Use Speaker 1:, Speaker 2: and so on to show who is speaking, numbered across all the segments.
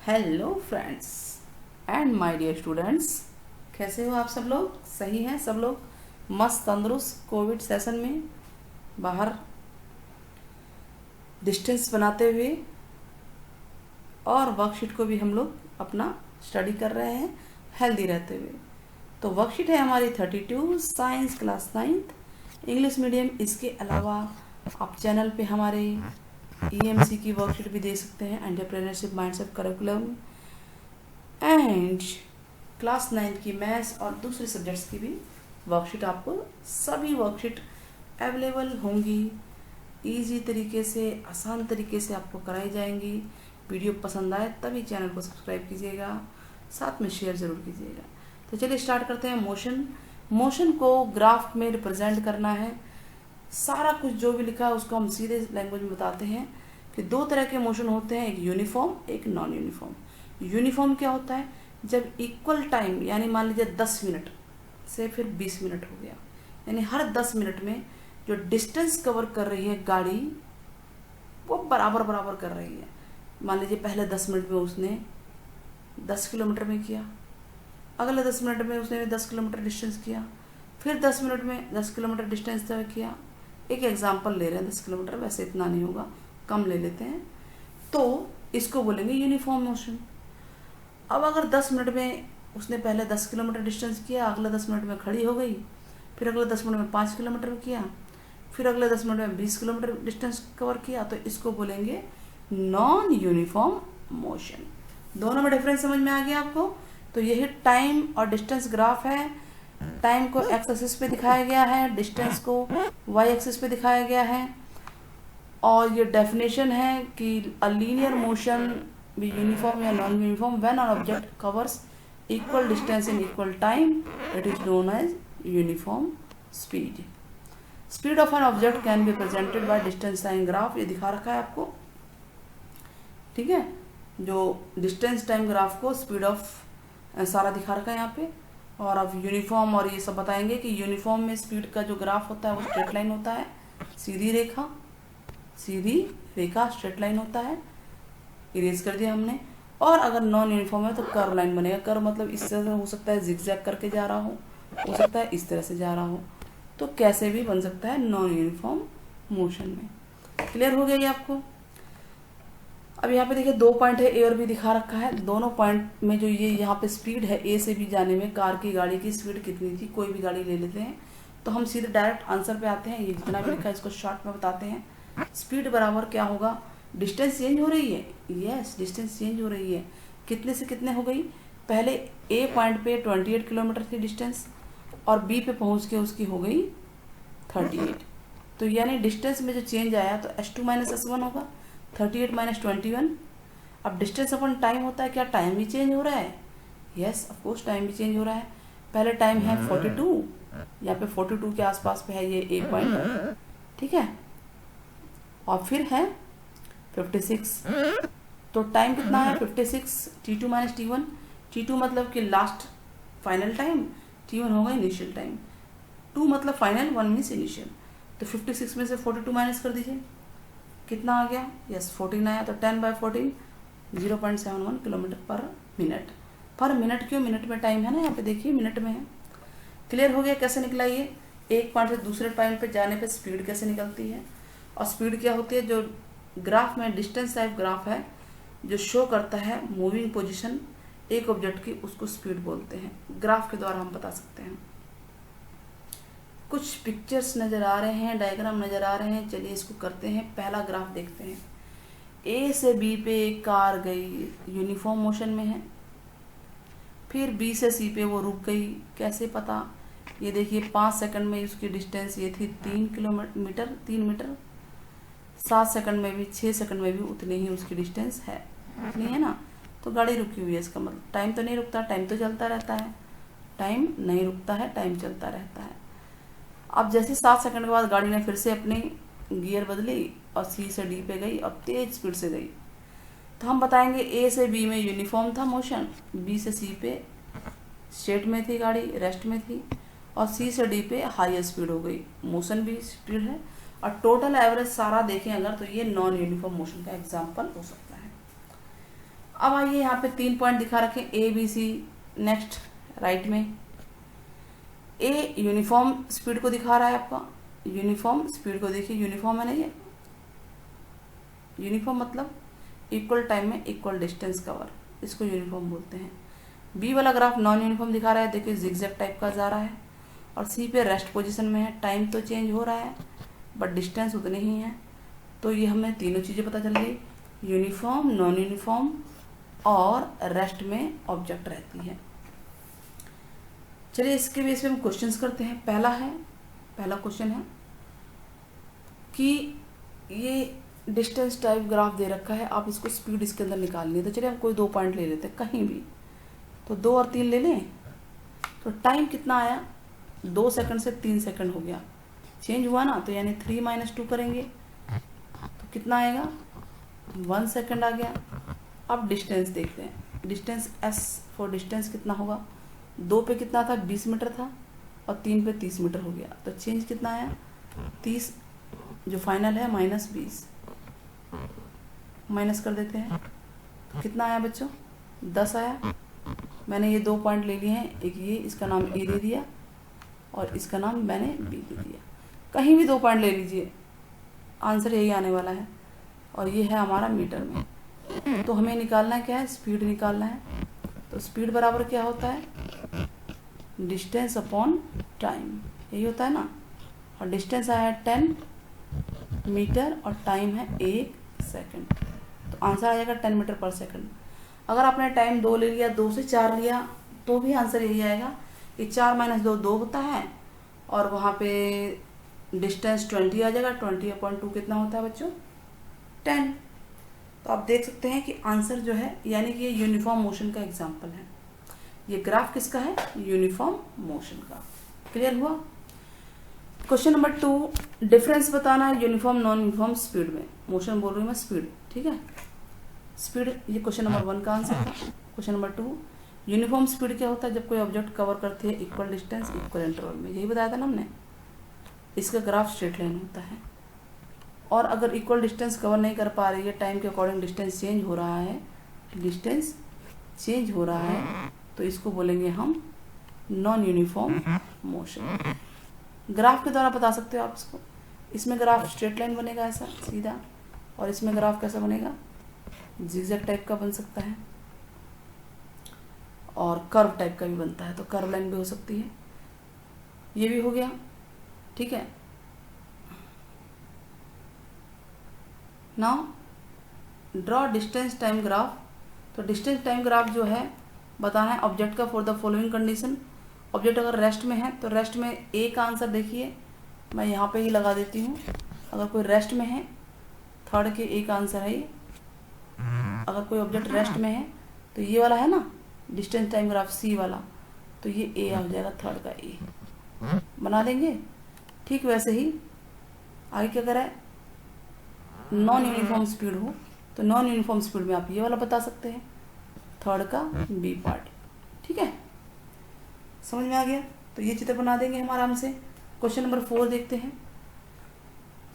Speaker 1: Hello friends and my dear students, कैसे हो आप सब लोग? सही हैं सब लोग? मस्त तंदुरुस्त कोविड सेशन में बाहर डिस्टेंस बनाते हुए और वर्कशीट को भी हम लोग अपना स्टडी कर रहे हैं हेल्दी रहते हुए। तो वर्कशीट है हमारी 32 science class 9th English medium. इसके अलावा आप चैनल पे हमारे EMC की वर्कशीट भी दे सकते हैं, entrepreneurship mindset curriculum, and class 9 की मैथ्स और दूसरे सब्जेक्ट्स की भी वर्कशीट आपको सभी वर्कशीट अवेलेबल होंगी। इजी तरीके से, आसान तरीके से आपको कराई जाएंगी। वीडियो पसंद आए तभी चैनल को सब्सक्राइब कीजिएगा, साथ में शेयर ज़रूर कीजिएगा। तो चलिए स्टार्ट करते हैं। मोशन को ग्राफ में रिप्रेजेंट करना है। सारा कुछ जो भी लिखा है उसको हम सीधे लैंग्वेज में बताते हैं कि दो तरह के मोशन होते हैं, एक यूनिफॉर्म, एक नॉन यूनिफॉर्म। यूनिफॉर्म क्या होता है? जब इक्वल टाइम, यानी मान लीजिए 10 मिनट से फिर 20 मिनट हो गया, यानी हर 10 मिनट में जो डिस्टेंस कवर कर रही है गाड़ी वो बराबर बराबर कर रही है। मान लीजिए पहले 10 मिनट में उसने 10 किलोमीटर में किया, अगले 10 मिनट में उसने 10 किलोमीटर डिस्टेंस किया, फिर 10 मिनट में 10 किलोमीटर डिस्टेंस तय किया। एक एग्जाम्पल ले रहे हैं 10 किलोमीटर, वैसे इतना नहीं होगा, कम ले लेते हैं। तो इसको बोलेंगे यूनिफॉर्म मोशन। अब अगर 10 मिनट में उसने पहले 10 किलोमीटर डिस्टेंस किया, अगले 10 मिनट में खड़ी हो गई, फिर अगले 10 मिनट में 5 किलोमीटर किया, फिर अगले 10 मिनट में 20 किलोमीटर डिस्टेंस कवर किया, तो इसको बोलेंगे नॉन यूनिफॉर्म मोशन। दोनों में डिफरेंस समझ में आ गया आपको? तो यही टाइम और डिस्टेंस ग्राफ है। टाइम को एक्स एक्सिस पे दिखाया गया है, डिस्टेंस को वाई एक्सिस पे दिखाया गया है। और ये डेफिनेशन है कि a linear motion be uniform या non uniform when an object covers equal distance in equal time, it is known as uniform speed. Speed of an object can be presented by distance time graph. ये दिखा रखा है आपको, ठीक है? जो distance time graph को speed of सारा दिखा रखा है यहाँ पे। और अब यूनिफॉर्म और ये सब बताएंगे कि यूनिफॉर्म में स्पीड का जो ग्राफ होता है वो स्ट्रेट लाइन होता है, सीधी रेखा स्ट्रेट लाइन होता है। इरेज कर दिया हमने। और अगर नॉन यूनिफॉर्म है तो कर्व लाइन बनेगा। कर्व मतलब इस तरह से हो सकता है, जिगजैग करके जा रहा हो सकता है इस तरह से जा रहा हो, तो कैसे भी बन सकता है नॉन यूनिफॉर्म मोशन में। क्लियर हो गया ये आपको? अब यहाँ पे देखिए 2 पॉइंट है, ए और बी दिखा रखा है। दोनों पॉइंट में जो ये यहाँ पे स्पीड है ए से बी जाने में, कार की गाड़ी की स्पीड कितनी थी, कोई भी गाड़ी ले लेते हैं तो हम सीधे डायरेक्ट आंसर पे आते हैं। ये जितना भी लिखा है इसको शॉर्ट में बताते हैं। स्पीड बराबर क्या होगा? डिस्टेंस चेंज हो रही है, यस डिस्टेंस चेंज हो रही है। कितने से कितने हो गई? पहले ए पॉइंट पे 28 किलोमीटर थी डिस्टेंस, और बी पे पहुँच के उसकी हो गई 38। तो यानी डिस्टेंस में जो चेंज आया तो S2 - S1 होगा, 38 - 21। अब डिस्टेंस अपन टाइम होता है, क्या टाइम भी चेंज हो रहा है? यस ऑफ कोर्स टाइम भी चेंज हो रहा है। पहले टाइम है 42, यहाँ पे 42 के आसपास पे है ये ए पॉइंट, ठीक है? और फिर है 56। तो टाइम कितना है? 56। T2 - T1। T2 मतलब कि लास्ट फाइनल टाइम, T1 होगा इनिशियल टाइम। 2 मतलब फाइनल, 1 मीन्स इनिशियल। तो 56 में से 42 माइनस कर दीजिए, कितना आ गया? यस 14 आया। तो 10/14 0.71 किलोमीटर पर मिनट। पर मिनट क्यों? मिनट में टाइम है ना, यहाँ पे देखिए मिनट में है। क्लियर हो गया कैसे निकला ये? एक पॉइंट से दूसरे पॉइंट पे जाने पे स्पीड कैसे निकलती है। और स्पीड क्या होती है? जो ग्राफ में डिस्टेंस टाइप ग्राफ है जो शो करता है मूविंग पोजिशन एक ऑब्जेक्ट की, उसको स्पीड बोलते हैं। ग्राफ के द्वारा हम बता सकते हैं। कुछ पिक्चर्स नज़र आ रहे हैं, डायग्राम नज़र आ रहे हैं। चलिए इसको करते हैं। पहला ग्राफ देखते हैं। ए से बी पे एक कार गई, यूनिफॉर्म मोशन में है। फिर बी से सी पे वो रुक गई, कैसे पता? ये देखिए 5 सेकंड में उसकी डिस्टेंस ये थी 3 मीटर। 7 सेकंड में भी, 6 सेकंड में भी उतनी ही उसकी डिस्टेंस है, उतनी है ना। तो गाड़ी रुकी हुई है, इसका मतलब टाइम तो नहीं रुकता, टाइम तो चलता रहता है। टाइम नहीं रुकता है, टाइम चलता रहता है। अब जैसे 7 सेकंड के बाद गाड़ी ने फिर से अपनी गियर बदली और सी से डी पे गई और तेज स्पीड से गई, तो हम बताएंगे ए से बी में यूनिफॉर्म था मोशन, बी से सी पे स्टेट में थी गाड़ी, रेस्ट में थी, और सी से डी पे हाई स्पीड हो गई, मोशन भी स्पीड है। और टोटल एवरेज सारा देखें अगर, तो ये नॉन यूनिफॉर्म मोशन का एग्जाम्पल हो सकता है। अब आइए यहाँ पे 3 पॉइंट दिखा रखे A B C. Next right में ए यूनिफॉर्म स्पीड को दिखा रहा है आपका, यूनिफॉर्म स्पीड को देखिए, यूनिफॉर्म है ना ये, यूनिफॉर्म मतलब इक्वल टाइम में इक्वल डिस्टेंस कवर, इसको यूनिफॉर्म बोलते हैं। बी वाला ग्राफ नॉन यूनिफॉर्म दिखा रहा है, देखिए जिगजैग टाइप का जा रहा है। और सी पे रेस्ट पोजीशन में है, टाइम तो चेंज हो रहा है बट डिस्टेंस उतने ही है। तो ये हमें तीनों चीज़ें पता चल गई, यूनिफॉर्म, नॉन यूनिफॉर्म और रेस्ट में ऑब्जेक्ट रहती है। चलिए इसके बेस पे हम क्वेश्चंस करते हैं। पहला क्वेश्चन है कि ये डिस्टेंस टाइप ग्राफ दे रखा है, आप इसको स्पीड इसके अंदर निकालनी है। तो चलिए हम कोई 2 पॉइंट ले लेते हैं कहीं भी, तो 2 और 3 ले लें। तो टाइम कितना आया, 2 सेकंड से 3 सेकंड हो गया, चेंज हुआ ना, तो यानी 3 - 2 करेंगे तो कितना आएगा, 1 सेकंड आ गया। अब डिस्टेंस देखते हैं, डिस्टेंस एस फॉर डिस्टेंस कितना होगा, 2 पे कितना था, 20 मीटर था और 3 पे 30 मीटर हो गया। तो चेंज कितना आया, 30 जो फाइनल है -20, माइनस कर देते हैं तो कितना आया बच्चों, 10 आया। मैंने ये 2 पॉइंट ले लिए हैं, एक ये, इसका नाम ए दे दिया और इसका नाम मैंने बी दे दिया। कहीं भी 2 पॉइंट ले लीजिए, आंसर यही आने वाला है। और ये है हमारा मीटर में। तो हमें निकालना क्या है, स्पीड निकालना है। तो स्पीड बराबर क्या होता है, डिस्टेंस अपॉन टाइम, यही होता है ना। और डिस्टेंस आया है 10 मीटर और टाइम है 1 सेकंड, तो आंसर आ जाएगा 10 मीटर पर सेकंड। अगर आपने टाइम 2 ले लिया, 2 से 4 लिया, तो भी आंसर यही आएगा कि 4 - 2 2 होता है और वहाँ पे डिस्टेंस 20 आ जाएगा। 20/2 कितना होता है बच्चों, 10। तो आप देख सकते हैं कि आंसर जो है, यानी कि ये यूनिफॉर्म मोशन का एग्जाम्पल है। ये ग्राफ किसका है, यूनिफॉर्म मोशन का। क्लियर हुआ। क्वेश्चन नंबर 2, डिफरेंस बताना है यूनिफॉर्म नॉन यूनिफॉर्म स्पीड में। मोशन बोल रही हूँ मैं, स्पीड, ठीक है, स्पीड। ये क्वेश्चन नंबर 1 का आंसर था। क्वेश्चन नंबर 2, यूनिफॉर्म स्पीड क्या होता है, जब कोई ऑब्जेक्ट कवर करती है इक्वल डिस्टेंस इक्वल इंटरवल में, यही बताया था ना हमने। इसका ग्राफ स्ट्रेट लाइन होता है। और अगर इक्वल डिस्टेंस कवर नहीं कर पा रही है, टाइम के अकॉर्डिंग डिस्टेंस चेंज हो रहा है, डिस्टेंस चेंज हो रहा है, तो इसको बोलेंगे हम नॉन यूनिफॉर्म मोशन। ग्राफ के द्वारा बता सकते हो आप इसको। इसमें ग्राफ स्ट्रेट लाइन बनेगा ऐसा सीधा, और इसमें ग्राफ कैसा बनेगा, जिगजैग टाइप का बन सकता है और कर्व टाइप का भी बनता है। तो कर्व लाइन भी हो सकती है, ये भी हो गया, ठीक है। Now draw distance time graph. तो डिस्टेंस टाइम ग्राफ जो है बताना है ऑब्जेक्ट का for the following condition. Object अगर रेस्ट में है तो रेस्ट में ए का आंसर देखिए, मैं यहाँ पे ही लगा देती हूँ। अगर कोई रेस्ट में है, थर्ड के ए का आंसर है ये। अगर कोई ऑब्जेक्ट रेस्ट में है तो ये वाला है ना डिस्टेंस टाइम ग्राफ, सी वाला, तो ये ए हो जाएगा, थर्ड का ए बना देंगे। ठीक वैसे ही आगे क्या करें, नॉन यूनिफॉर्म स्पीड हो तो नॉन यूनिफॉर्म स्पीड में आप ये वाला बता सकते हैं, थर्ड का बी पार्ट। ठीक है, समझ में आ गया। तो ये चित्र बना देंगे हम आराम से। क्वेश्चन नंबर 4 देखते हैं।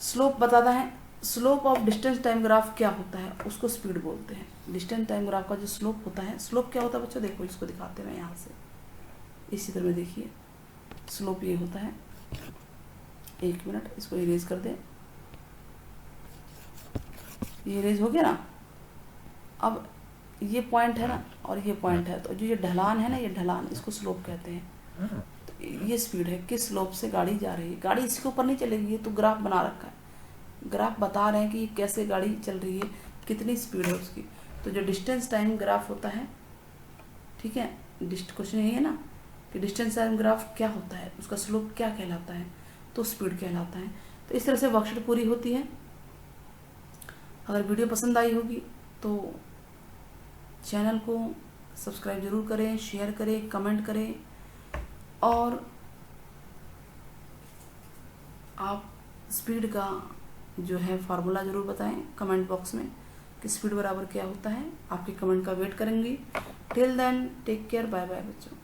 Speaker 1: स्लोप बताता है, slope of distance time graph क्या होता है, उसको स्पीड बोलते हैं। डिस्टेंस टाइम ग्राफ का जो स्लोप होता है, स्लोप क्या होता है बच्चों, देखो इसको दिखाते हैं यहाँ से, इस चित्र में देखिए स्लोप ये होता है। 1 मिनट, इसको इरेज कर दें, ये इरेज हो गया ना। अब ये पॉइंट है ना और ये पॉइंट है, तो जो ये ढलान है ना, ये ढलान, इसको स्लोप कहते हैं। तो ये स्पीड है, किस स्लोप से गाड़ी जा रही है। गाड़ी इसके ऊपर नहीं चलेगी, ये तो ग्राफ बना रखा है, ग्राफ बता रहे हैं कि कैसे गाड़ी चल रही है, कितनी स्पीड है उसकी। तो जो डिस्टेंस टाइम ग्राफ होता है, ठीक है, क्वेश्चन यही है ना कि डिस्टेंस टाइम ग्राफ क्या होता है, उसका स्लोप क्या कहलाता है, तो स्पीड कहलाता है। तो इस तरह से वर्कशीट पूरी होती है। अगर वीडियो पसंद आई होगी तो चैनल को सब्सक्राइब जरूर करें, शेयर करें, कमेंट करें, और आप स्पीड का जो है फार्मूला ज़रूर बताएं कमेंट बॉक्स में कि स्पीड बराबर क्या होता है। आपके कमेंट का वेट करेंगे। Till then take care, bye bye बच्चों।